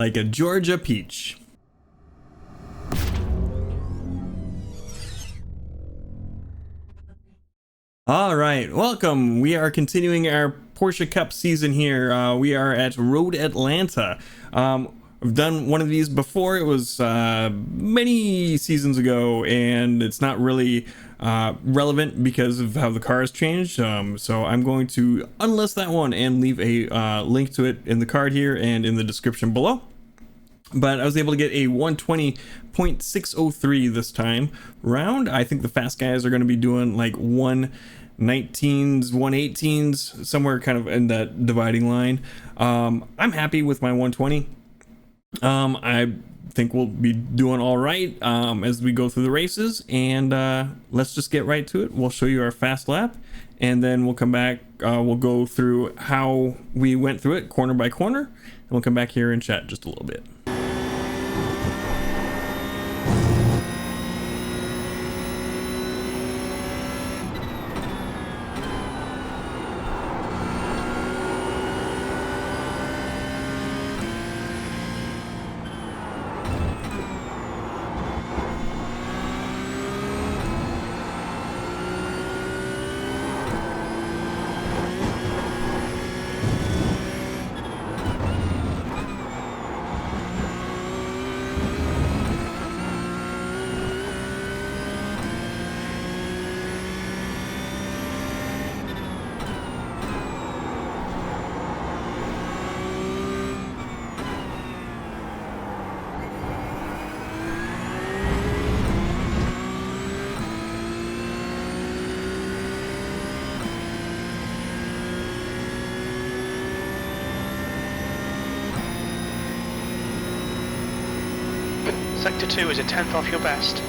Like a Georgia peach. All right, welcome. We are continuing our Porsche Cup season here. We are at Road Atlanta. I've done one of these before. It was many seasons ago, and it's not really relevant because of how the car has changed. So I'm going to unlist that one and leave a link to it in the card here and in the description below. But I was able to get a 120.603 this time round. I think the fast guys are going to be doing like 119s, 118s, somewhere kind of in that dividing line. I'm happy with my 120. I think we'll be doing all right as we go through the races, and let's just get right to it. We'll show you our fast lap, and then we'll come back. We'll go through how we went through it corner by corner, and we'll come back here and chat just a little bit. Sector 2 is a tenth off your best.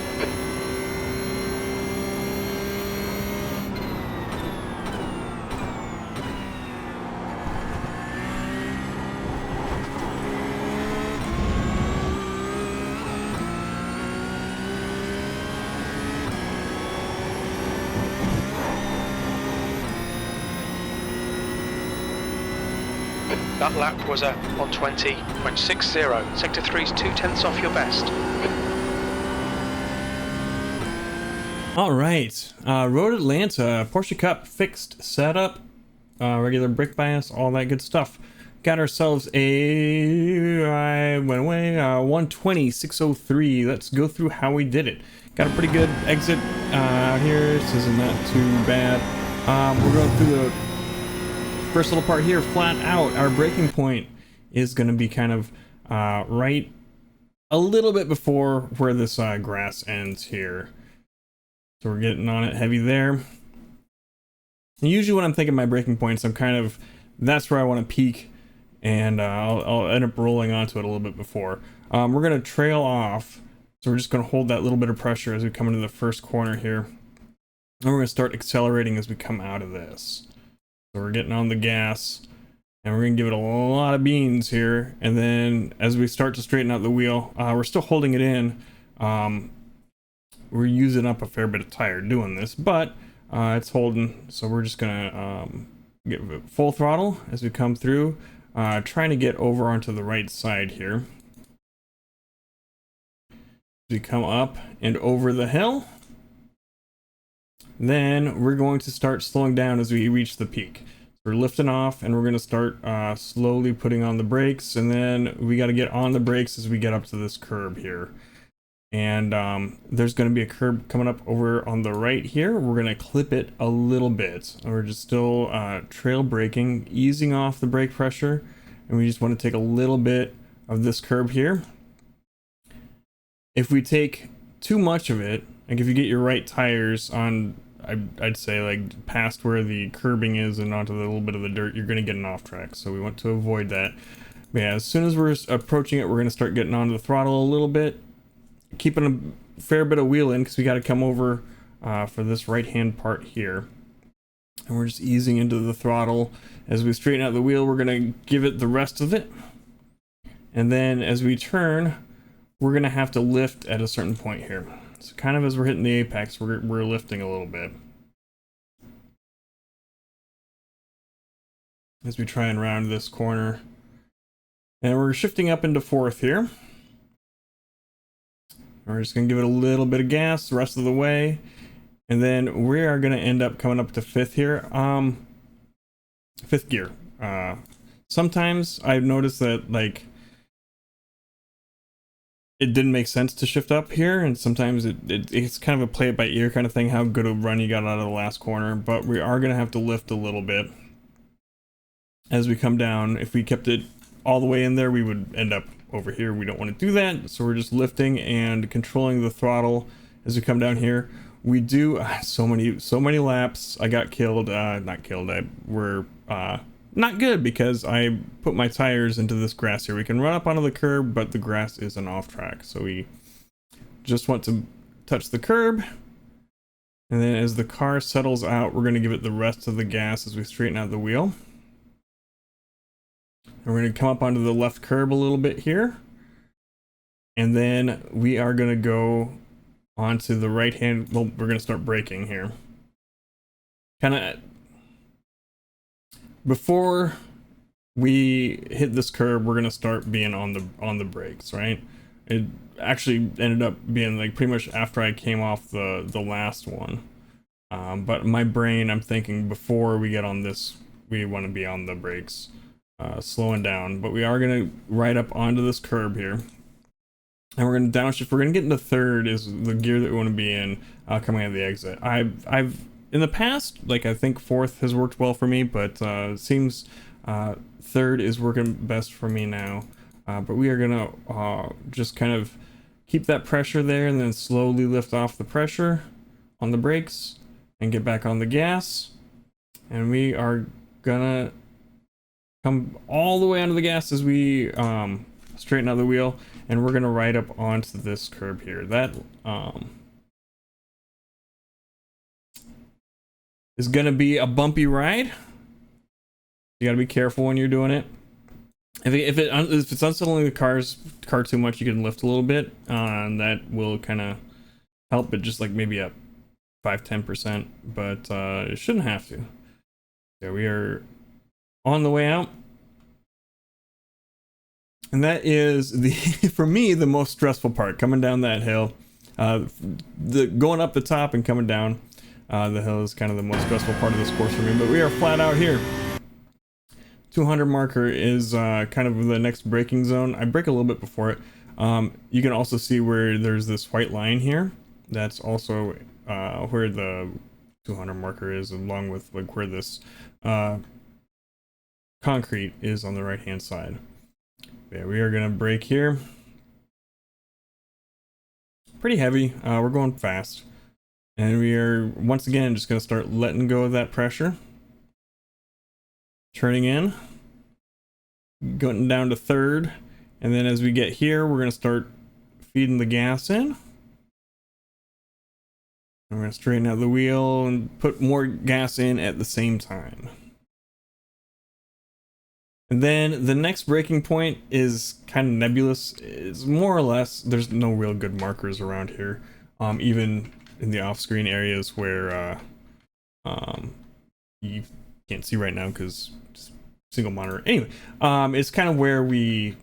That lap was a 120.60. Sector 3 is 2/10 off your best. All right, Road Atlanta, Porsche Cup, fixed setup, regular brake bias, all that good stuff. Got ourselves a, I went away, 120.603. Let's go through how we did it. Got a pretty good exit out here. This isn't that too bad. We're going through the first little part here, flat out. Our braking point is going to be kind of right a little bit before where this grass ends here. So we're getting on it heavy there. And usually when I'm thinking my braking points, I'm kind of, that's where I want to peak, and I'll end up rolling onto it a little bit before. We're going to trail off, so we're just going to hold that little bit of pressure as we come into the first corner here. And we're going to start accelerating as we come out of this. So we're getting on the gas, and we're going to give it a lot of beans here. And then as we start to straighten out the wheel, we're still holding it in. We're using up a fair bit of tire doing this, but it's holding. So we're just going to give it full throttle as we come through, trying to get over onto the right side here. As we come up and over the hill, then we're going to start slowing down as we reach the peak. We're lifting off, and we're going to start slowly putting on the brakes, and then we got to get on the brakes as we get up to this curb here. And there's going to be a curb coming up over on the right here. We're going to clip it a little bit. We're just still trail braking, easing off the brake pressure, and we just want to take a little bit of this curb here. If we take too much of it, like if you get your right tires on, I'd say like past where the curbing is and onto the little bit of the dirt, you're going to get an off track. So we want to avoid that. But yeah, as soon as we're approaching it, we're going to start getting onto the throttle a little bit, keeping a fair bit of wheel in because we got to come over for this right hand part here. And we're just easing into the throttle. As we straighten out the wheel, we're going to give it the rest of it. And then as we turn, we're going to have to lift at a certain point here. So kind of as we're hitting the apex, we're lifting a little bit. As we try and round this corner. And we're shifting up into fourth here. We're just going to give it a little bit of gas the rest of the way. And then we are going to end up coming up to fifth here. Fifth gear. Sometimes I've noticed that, like, it didn't make sense to shift up here, and sometimes it's kind of a play it by ear kind of thing, how good a run you got out of the last corner. But we are going to have to lift a little bit as we come down. If we kept it all the way in there, we would end up over here. We don't want to do that, so we're just lifting and controlling the throttle as we come down here. We do so many laps. I got killed, not killed, we're not good because I put my tires into this grass here. We can run up onto the curb, but the grass is an off track, so we just want to touch the curb. And then as the car settles out, we're going to give it the rest of the gas as we straighten out the wheel. And we're going to come up onto the left curb a little bit here. And then we are going to go onto the right hand. Well, we're going to start braking here. Kind of before we hit this curb, we're going to start being on the brakes, right? It actually ended up being like pretty much after I came off the last one. But my brain, I'm thinking before we get on this, we want to be on the brakes. Slowing down, but we are going to ride up onto this curb here, and we're going to downshift. We're going to get into third is the gear that we want to be in coming out of the exit. I've in the past, like, I think fourth has worked well for me, but it seems third is working best for me now. But we are going to just kind of keep that pressure there and then slowly lift off the pressure on the brakes and get back on the gas, and we are gonna come all the way onto the gas as we straighten out the wheel, and we're gonna ride up onto this curb here. That is gonna be a bumpy ride. You gotta be careful when you're doing it. If it's unsettling the car too much, you can lift a little bit, and that will kind of help it, just like maybe up 5-10%, but it shouldn't have to. So we are on the way out, and that is for me the most stressful part, coming down that hill. Going up the top and coming down the hill is kind of the most stressful part of this course for me, but we are flat out here. 200 marker is kind of the next braking zone. I brake a little bit before it. You can also see where there's this white line here. That's also where the 200 marker is, along with like where this concrete is on the right hand side. Yeah, we are gonna brake here. Pretty heavy. We're going fast, and we are once again just gonna start letting go of that pressure, turning in, going down to third, and then as we get here, we're gonna start feeding the gas in. I'm gonna straighten out the wheel and put more gas in at the same time. And then the next braking point is kind of nebulous. It's more or less, there's no real good markers around here. Even in the off-screen areas where you can't see right now because single monitor. Anyway, it's kind of where we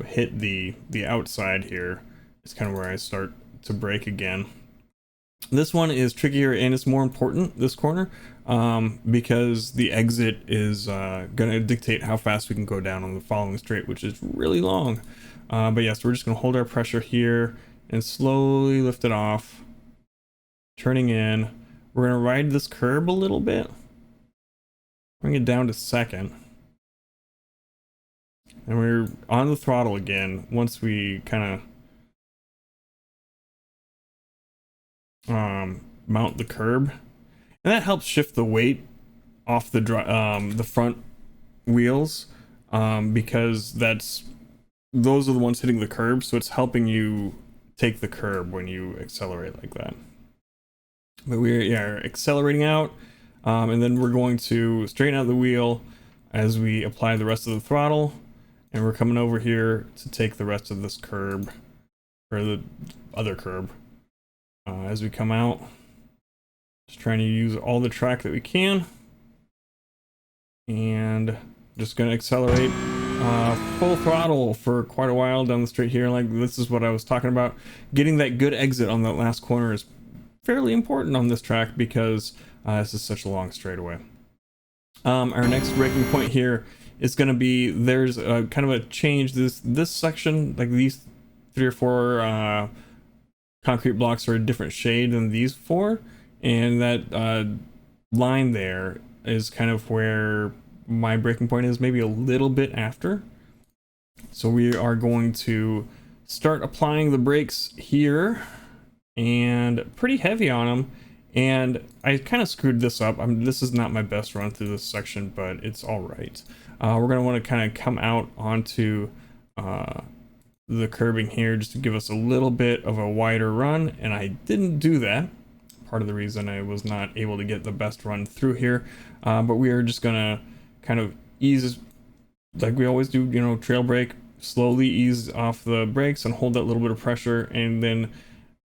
hit the outside here. It's kind of where I start to brake again. This one is trickier and it's more important, this corner, because the exit is going to dictate how fast we can go down on the following straight, which is really long. But yes, we're just going to hold our pressure here and slowly lift it off, turning in. We're going to ride this curb a little bit, bring it down to second, and we're on the throttle again once we kind of mount the curb, and that helps shift the weight off the front wheels, because those are the ones hitting the curb, so it's helping you take the curb when you accelerate like that. But we are accelerating out, and then we're going to straighten out the wheel as we apply the rest of the throttle, and we're coming over here to take the rest of this curb, or the other curb. As we come out, just trying to use all the track that we can, and just going to accelerate full throttle for quite a while down the straight here. Like, this is what I was talking about. Getting that good exit on that last corner is fairly important on this track because this is such a long straightaway. Our next braking point here is going to be, there's a kind of a change. This section, like these 3 or 4 concrete blocks are a different shade than these 4, and that line there is kind of where my braking point is, maybe a little bit after. So we are going to start applying the brakes here, and pretty heavy on them. And I kind of screwed this up. This is not my best run through this section, but it's all right. We're going to want to kind of come out onto the curbing here just to give us a little bit of a wider run, and I didn't do that. Part of the reason I was not able to get the best run through here, but we are just going to kind of ease, like we always do, you know, trail brake, slowly ease off the brakes and hold that little bit of pressure, and then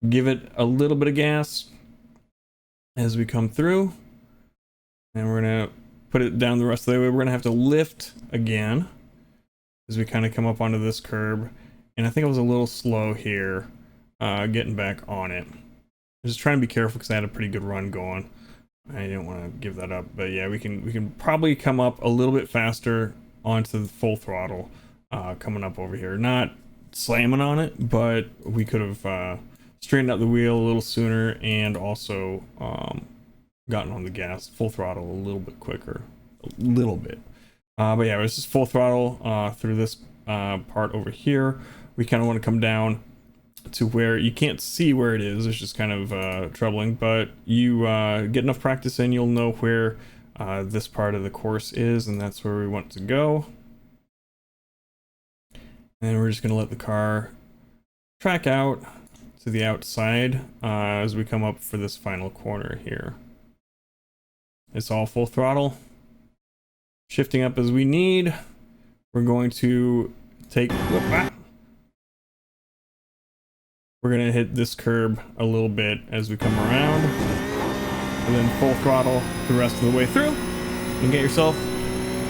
give it a little bit of gas as we come through. And we're gonna put it down the rest of the way. We're gonna have to lift again as we kind of come up onto this curb, and I think I was a little slow here getting back on it. I'm just trying to be careful because I had a pretty good run going. I didn't want to give that up, but yeah, we can probably come up a little bit faster onto the full throttle coming up over here. Not slamming on it, but we could have straightened out the wheel a little sooner, and also gotten on the gas full throttle a little bit quicker, a little bit. But yeah, it was just full throttle through this part over here. We kind of want to come down to where you can't see where it is. It's just kind of troubling, but you get enough practice in, you'll know where this part of the course is, and that's where we want to go. And we're just going to let the car track out to the outside as we come up for this final corner here. It's all full throttle, shifting up as we need. We're going to take, we're going to hit this curb a little bit as we come around, and then full throttle the rest of the way through, and get yourself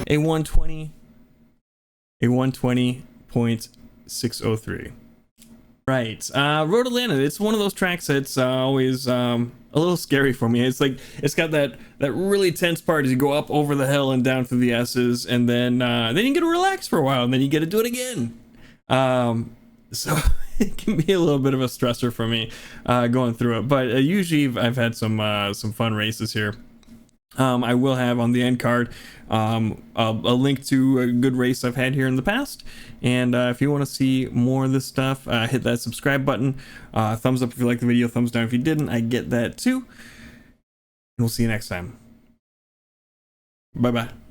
a 120.603. Right, Road Atlanta, it's one of those tracks that's always a little scary for me. It's like, it's got that really tense part as you go up over the hill and down through the S's, and then you get to relax for a while, and then you get to do it again. So it can be a little bit of a stressor for me going through it, but usually I've had some fun races here. I will have on the end card a link to a good race I've had here in the past, and if you want to see more of this stuff, hit that subscribe button, thumbs up if you like the video, thumbs down if you didn't. I get that too, and we'll see you next time. Bye bye.